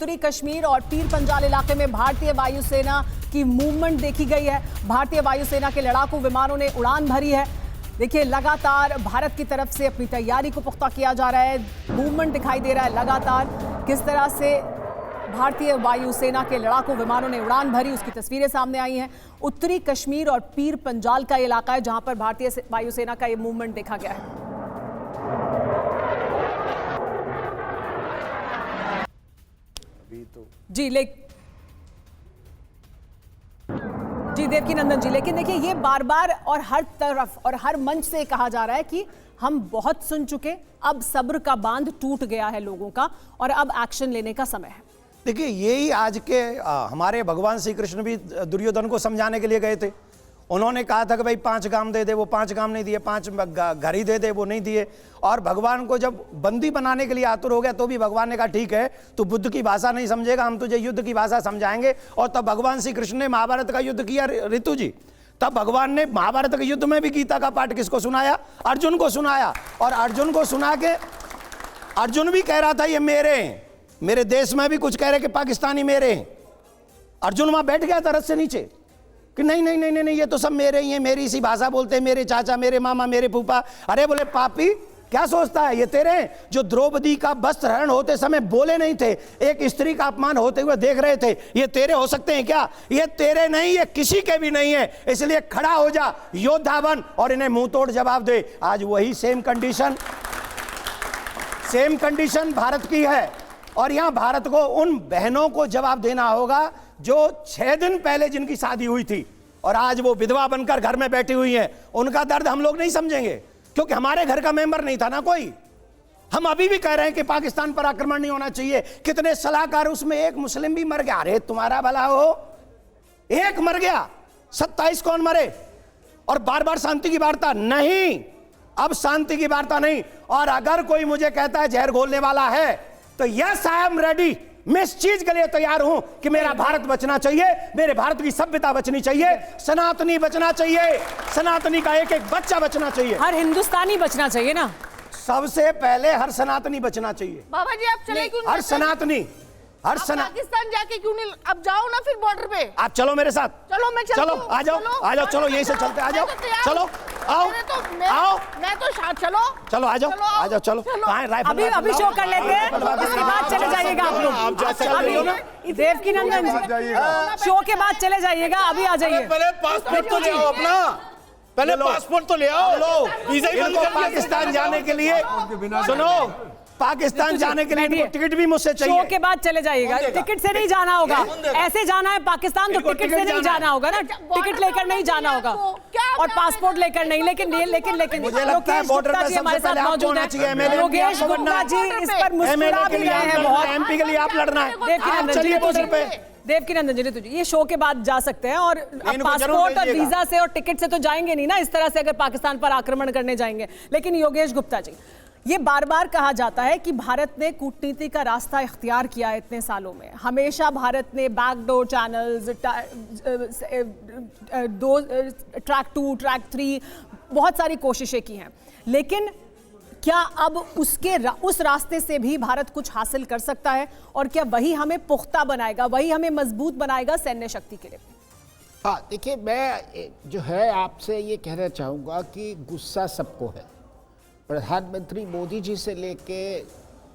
उत्तरी कश्मीर और पीर पंजाल इलाके में भारतीय वायुसेना की मूवमेंट देखी गई है। भारतीय वायुसेना के लड़ाकू विमानों ने उड़ान भरी है। देखिए, लगातार भारत की तरफ से अपनी तैयारी को पुख्ता किया जा रहा है। मूवमेंट दिखाई दे रहा है लगातार, किस तरह से भारतीय वायुसेना के लड़ाकू विमानों ने उड़ान भरी, उसकी तस्वीरें सामने आई हैं। उत्तरी कश्मीर और पीर पंजाल का इलाका है जहां पर भारतीय वायुसेना का ये मूवमेंट देखा गया है। जी देवकीनंदन जी, लेकिन देखिए ये बार बार और हर तरफ और हर मंच से कहा जा रहा है कि हम बहुत सुन चुके, अब सब्र का बांध टूट गया है लोगों का और अब एक्शन लेने का समय है। देखिए, यही आज के हमारे भगवान श्री कृष्ण भी दुर्योधन को समझाने के लिए गए थे। उन्होंने कहा था कि भाई 5 गाम दे दे, वो 5 गाम नहीं दिए, 5 घर ही दे दे, वो नहीं दिए। और भगवान को जब बंदी बनाने के लिए आतुर हो गया तो भी भगवान ने कहा ठीक है, तू बुद्ध की भाषा नहीं समझेगा, हम तुझे युद्ध की भाषा समझाएंगे। और तब भगवान श्री कृष्ण ने महाभारत का युद्ध किया। ऋतु जी, तब भगवान ने महाभारत के युद्ध में भी गीता का पाठ किसको सुनाया? अर्जुन को सुनाया। और अर्जुन को सुना के अर्जुन भी कह रहा था ये मेरे हैं, मेरे देश में भी कुछ कह रहे कि पाकिस्तानी मेरे हैं। अर्जुन वहां बैठ गया था रथ से नीचे कि नहीं नहीं नहीं नहीं, ये तो सब मेरे ही हैं, मेरी सी भाषा बोलते हैं, मेरे चाचा, मेरे मामा, मेरे फूफा। अरे बोले पापी, क्या सोचता है ये तेरे हैं? जो द्रौपदी का वस्त्र हरण होते समय बोले नहीं थे, एक स्त्री का अपमान होते हुए देख रहे थे, ये तेरे हो सकते हैं क्या? ये तेरे नहीं, ये किसी के भी नहीं है। इसलिए खड़ा हो जा, योद्धा बन और इन्हें मुंह तोड़ जवाब दे। आज वही सेम कंडीशन भारत की है। और यहां भारत को उन बहनों को जवाब देना होगा जो 6 दिन पहले जिनकी शादी हुई थी और आज वो विधवा बनकर घर में बैठी हुई हैं। उनका दर्द हम लोग नहीं समझेंगे क्योंकि हमारे घर का मेंबर नहीं था ना कोई। हम अभी भी कह रहे हैं कि पाकिस्तान पर आक्रमण नहीं होना चाहिए। कितने सलाहकार, उसमें एक मुस्लिम भी मर गया। अरे तुम्हारा भला हो, एक मर गया, 27 कौन मरे? और बार बार शांति की वार्ता नहीं, अब शांति की वार्ता नहीं। और अगर कोई मुझे कहता है जहर घोलने वाला है तो यस आई एम रेडी, मैं इस चीज के लिए तैयार हूं कि मेरा भारत बचना चाहिए, मेरे भारत की सभ्यता बचनी चाहिए, सनातनी बचना चाहिए, सनातनी का एक एक बच्चा बचना चाहिए, हर हिंदुस्तानी बचना चाहिए ना। सबसे पहले हर सनातनी बचना चाहिए। बाबा जी आप चले क्यों? हर सनातनी, हर पाकिस्तान जाके क्यों नहीं? अब जाओ ना फिर बॉर्डर पे। आप चलो मेरे साथ। चलो मैं चलती चलो हूं। आ जाओ, आ जाओ, चलो यहीं से चलते, आ जाओ, चलो आओ, आओ, मैं तो चलो चलो आ जाओ, आ जाओ, चलो। अभी शो कर लेते हैं, इसके बाद चले जाइएगा आप लोग। देवकीनंदन शो के बाद चले जाइएगा, अभी आ जाइए। पहले पासपोर्ट तो ले आओ अपना, पहले पासपोर्ट तो ले आओ। लो वीजा ही बंद कर दिया पाकिस्तान जाने के लिए। सुनो, पाकिस्तान जाने के लिए टिकट भी मुझसे चाहिए। शो के बाद चले जाइएगा, टिकट से नहीं जाना होगा। ऐसे जाना है पाकिस्तान तो टिकट से नहीं जाना होगा ना, टिकट लेकर नहीं जाना होगा और पासपोर्ट लेकर नहीं। लेकिन मुझे लगता है बॉर्डर पर सबसे पहले आपको होना चाहिए। योगेश गुप्ता जी इस पर मुस्कुरा भी रहे हैं बहुत। एमपी के लिए आप लड़ना है, चलिए बॉर्डर पे। देवकीनंदन जी, तुझे ये शो के बाद जा सकते हैं और पासपोर्ट और वीजा से और टिकट से तो जाएंगे नहीं ना इस तरह से, अगर पाकिस्तान पर आक्रमण करने जाएंगे। लेकिन योगेश गुप्ता जी, ये बार बार कहा जाता है कि भारत ने कूटनीति का रास्ता इख्तियार किया है इतने सालों में। हमेशा भारत ने बैकडोर चैनल्स, ट्रैक 2, ट्रैक 3, बहुत सारी कोशिशें की हैं। लेकिन क्या अब उस रास्ते से भी भारत कुछ हासिल कर सकता है? और क्या वही हमें पुख्ता बनाएगा, वही हमें मजबूत बनाएगा सैन्य शक्ति के लिए? हाँ देखिए, मैं जो है आपसे ये कहना चाहूँगा कि गुस्सा सबको है। प्रधानमंत्री मोदी जी से लेके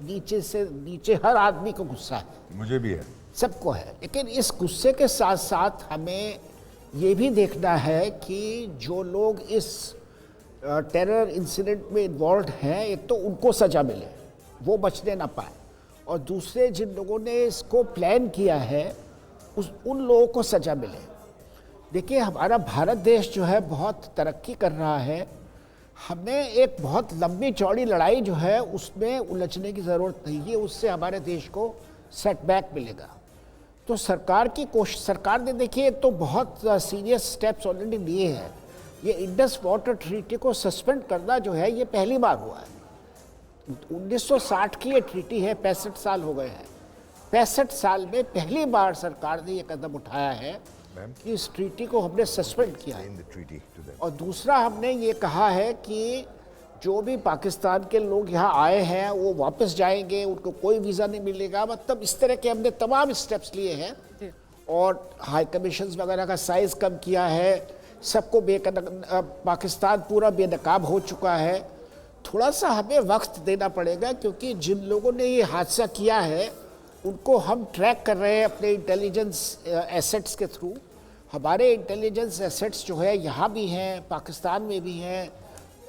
नीचे से नीचे हर आदमी को गुस्सा है। मुझे भी है, सबको है। लेकिन इस गुस्से के साथ साथ हमें ये भी देखना है कि जो लोग इस टेरर इंसिडेंट में इन्वॉल्व हैं, एक तो उनको सज़ा मिले, वो बचने ना पाए, और दूसरे जिन लोगों ने इसको प्लान किया है उन लोगों को सज़ा मिले। देखिए, हमारा भारत देश जो है बहुत तरक्की कर रहा है। हमें एक बहुत लंबी चौड़ी लड़ाई जो है उसमें उलझने की ज़रूरत नहीं है, उससे हमारे देश को सेटबैक मिलेगा। तो सरकार ने देखिए तो बहुत सीरियस स्टेप्स ऑलरेडी लिए हैं। ये इंडस वाटर ट्रीटी को सस्पेंड करना जो है ये पहली बार हुआ है। 1960 की ये ट्रीटी है, 65 साल हो गए हैं। 65 साल में पहली बार सरकार ने ये कदम उठाया है कि इस ट्रीटी को हमने सस्पेंड किया है। और दूसरा, हमने ये कहा है कि जो भी पाकिस्तान के लोग यहाँ आए हैं वो वापस जाएंगे, उनको कोई वीज़ा नहीं मिलेगा। मतलब इस तरह के हमने तमाम स्टेप्स लिए हैं और हाई कमीशंस वगैरह का साइज़ कम किया है। सबको पाकिस्तान पूरा बेनकाब हो चुका है। थोड़ा सा हमें वक्त देना पड़ेगा, क्योंकि जिन लोगों ने ये हादसा किया है उनको हम ट्रैक कर रहे हैं अपने इंटेलिजेंस एसेट्स के थ्रू। हमारे इंटेलिजेंस एसेट्स जो है यहाँ भी हैं, पाकिस्तान में भी हैं,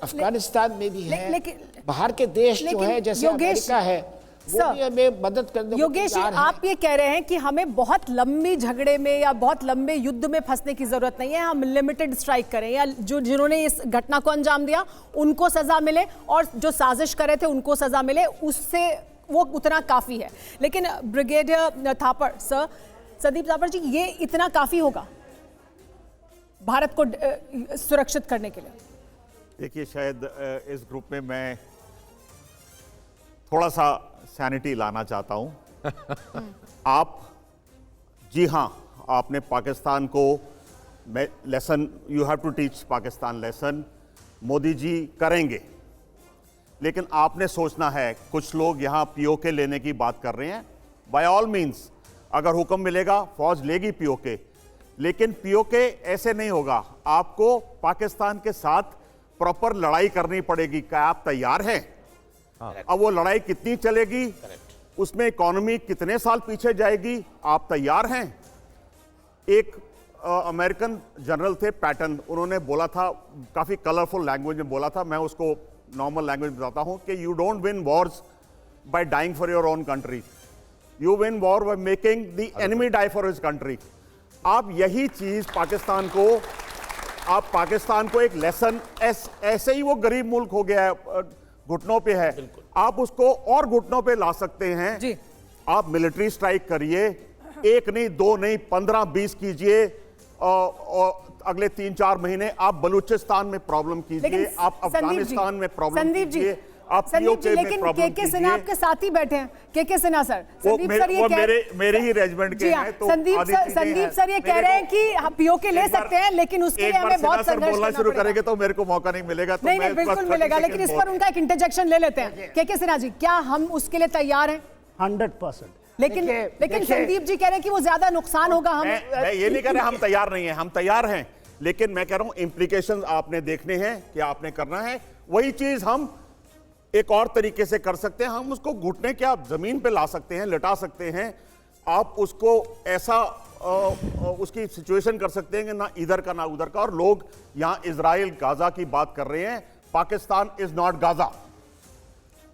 अफगानिस्तान में भी हैं, बाहर के देश जो है जैसे अमेरिका है वो भी हमें मदद करने को योगेश, आप ये कह रहे हैं कि हमें बहुत लंबी झगड़े में या बहुत लंबे युद्ध में फंसने की जरूरत नहीं है, हम लिमिटेड स्ट्राइक करें या जो जिन्होंने इस घटना को अंजाम दिया उनको सजा मिले और जो साजिश कर रहे थे उनको सजा मिले, उससे वो उतना काफी है। लेकिन ब्रिगेडियर थापर सर, संदीप थापर जी, ये इतना काफी होगा भारत को सुरक्षित करने के लिए? देखिए, शायद इस ग्रुप में मैं थोड़ा सा सैनिटी लाना चाहता हूं। आप, जी हां, आपने पाकिस्तान को lesson, you have to teach Pakistan lesson, Modi ji करेंगे। लेकिन आपने सोचना है, कुछ लोग यहां पीओके लेने की बात कर रहे हैं। बाय ऑल मीन्स अगर हुक्म मिलेगा फौज लेगी पीओके, लेकिन पीओके ऐसे नहीं होगा। आपको पाकिस्तान के साथ प्रॉपर लड़ाई करनी पड़ेगी। क्या आप तैयार हैं? अब वो लड़ाई कितनी चलेगी, उसमें इकोनॉमी कितने साल पीछे जाएगी, आप तैयार हैं? एक अमेरिकन जनरल थे पैटन, उन्होंने बोला था, काफी कलरफुल लैंग्वेज में बोला था, मैं उसको नॉर्मल लैंग्वेज में बताता हूं कि you don't win wars by dying for your own country, you win war by making the enemy die for his country. आप यही चीज पाकिस्तान को एक लेसन, ऐसे ही वो गरीब मुल्क हो गया है, घुटनों पे है, आप उसको और घुटनों पे ला सकते हैं जी। आप मिलिट्री स्ट्राइक करिए, 1 नहीं 2 नहीं 15-20 कीजिए, और अगले 3-4 महीने आप बलूचिस्तान में प्रॉब्लम कीजिए, आप अफगानिस्तान में प्रॉब्लम कीजिए, आप पीओके में प्रॉब्लम कीजिए। सिन्हा आपके साथ ही बैठे हैं, के सिन्हा सर, संदीप सर ये मेरे ही रेजिमेंट के हैं, तो संदीप सर ये कह रहे हैं कि हम पीओके ले सकते हैं, लेकिन उसके लिए हमें बहुत संघर्ष बोलना शुरू करेंगे तो मेरे को मौका नहीं मिलेगा। तो नहीं, बिल्कुल मिलेगा, लेकिन इस पर उनका एक इंटरजेक्शन ले लेते हैं। के सिन्हा जी, क्या हम उसके लिए तैयार हैं? 100%। लेकिन संदीप जी कह रहे हैं कि वो ज्यादा नुकसान होगा। मैं ये नहीं कह रहा हम तैयार नहीं है, हम तैयार हैं, लेकिन मैं कह रहा हूं इंप्लीकेशंस आपने देखने हैं, क्या आपने करना है। वही चीज हम एक और तरीके से कर सकते हैं, हम उसको घुटने के आप जमीन पे ला सकते हैं, लिटा सकते हैं, आप उसको ऐसा उसकी सिचुएशन कर सकते हैं कि ना इधर का ना उधर का। और लोग यहां इजराइल गाजा की बात कर रहे हैं, पाकिस्तान इज नॉट गाजा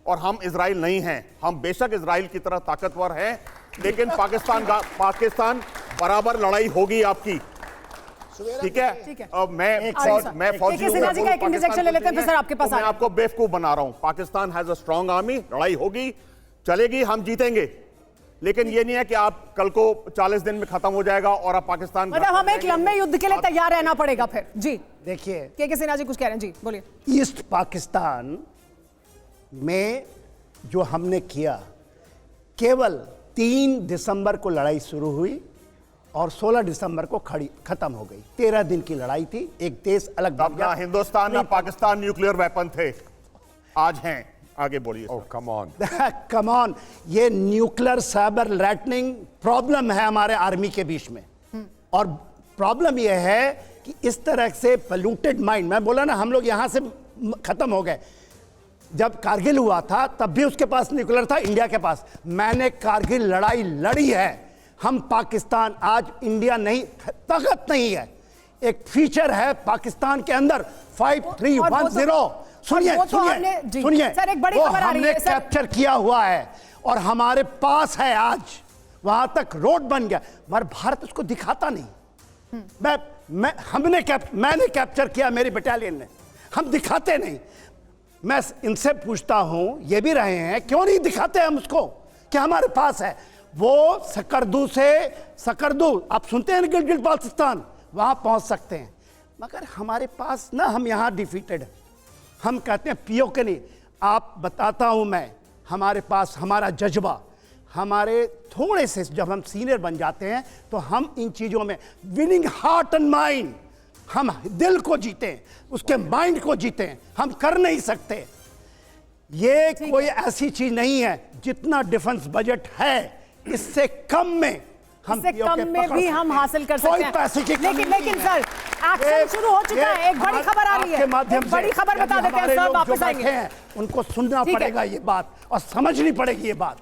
और हम इजराइल नहीं हैं। हम बेशक इजराइल की तरह ताकतवर हैं, लेकिन पाकिस्तान बराबर लड़ाई होगी आपकी, ठीक है? अब मैं फौजी हूं, मैं आपको बेवकूफ बना रहा हूं। Pakistan has a strong army, लड़ाई होगी, चलेगी, हम जीतेंगे। लेकिन ये नहीं है कि आप कल को 40 दिन में खत्म हो जाएगा और आप पाकिस्तान, मतलब हमें एक लंबे युद्ध के लिए तैयार रहना पड़ेगा फिर। जी देखिए, के सिन्हा जी कुछ कह रहे हैं, जी बोलिए। ईस्ट पाकिस्तान में जो हमने किया, केवल 3 दिसंबर को लड़ाई शुरू हुई और 16 दिसंबर को खत्म हो गई। 13 दिन की लड़ाई थी, एक देश अलग तब ना हिंदुस्तान ना पाकिस्तान न्यूक्लियर वेपन थे, आज हैं। आगे बोलिए। कम ऑन ये न्यूक्लियर साइबर लैटनिंग प्रॉब्लम है हमारे आर्मी के बीच में, और प्रॉब्लम ये है कि इस तरह से पोल्यूटेड माइंड, मैं बोला ना हम लोग यहां से खत्म हो गए। जब कारगिल हुआ था तब भी उसके पास न्यूक्लियर था, इंडिया के पास। मैंने कारगिल लड़ाई लड़ी है। हम पाकिस्तान, आज इंडिया नहीं, ताकत नहीं है, एक फीचर है पाकिस्तान के अंदर 5310। सुनिए सर, एक बड़ी खबर आ रही है, हमने कैप्चर किया हुआ है और हमारे पास है, आज वहां तक रोड बन गया, मगर भारत उसको दिखाता नहीं। मैंने कैप्चर किया, मेरी बटालियन ने, हम दिखाते नहीं। मैं इनसे पूछता हूं, ये भी रहे हैं, क्यों नहीं दिखाते हम उसको कि हमारे पास है। वो सकरदू आप सुनते हैं गिलगित बाल्टिस्तान, वहां पहुंच सकते हैं, मगर हमारे पास ना, हम यहां डिफीटेड हैं। हम कहते हैं पीओके नहीं। आप बताता हूं मैं, हमारे पास हमारा जज्बा, हमारे थोड़े से जब हम सीनियर बन जाते हैं तो हम इन चीजों में विनिंग हार्ट एंड माइंड, हम दिल को जीते, उसके माइंड को जीते, हम कर नहीं सकते। ये कोई ऐसी चीज नहीं है, जितना डिफेंस बजट है इससे कम में हम इससे POK कम में पकड़ भी सकते हम हैं। हासिल कर कोई सकते हैं। पैसे की कमी लेकिन नहीं है। सर एक्शन शुरू हो चुका है। एक बड़ी खबर आ रही है, आपके माध्यम एक बड़ी से खबर बता यदि देते हैं हमारे सर, लोग जो वापस आएंगे। बैठे हैं, उनको सुनना ठीक है। पड़ेगा ये बात और समझनी पड़ेगी ये बात।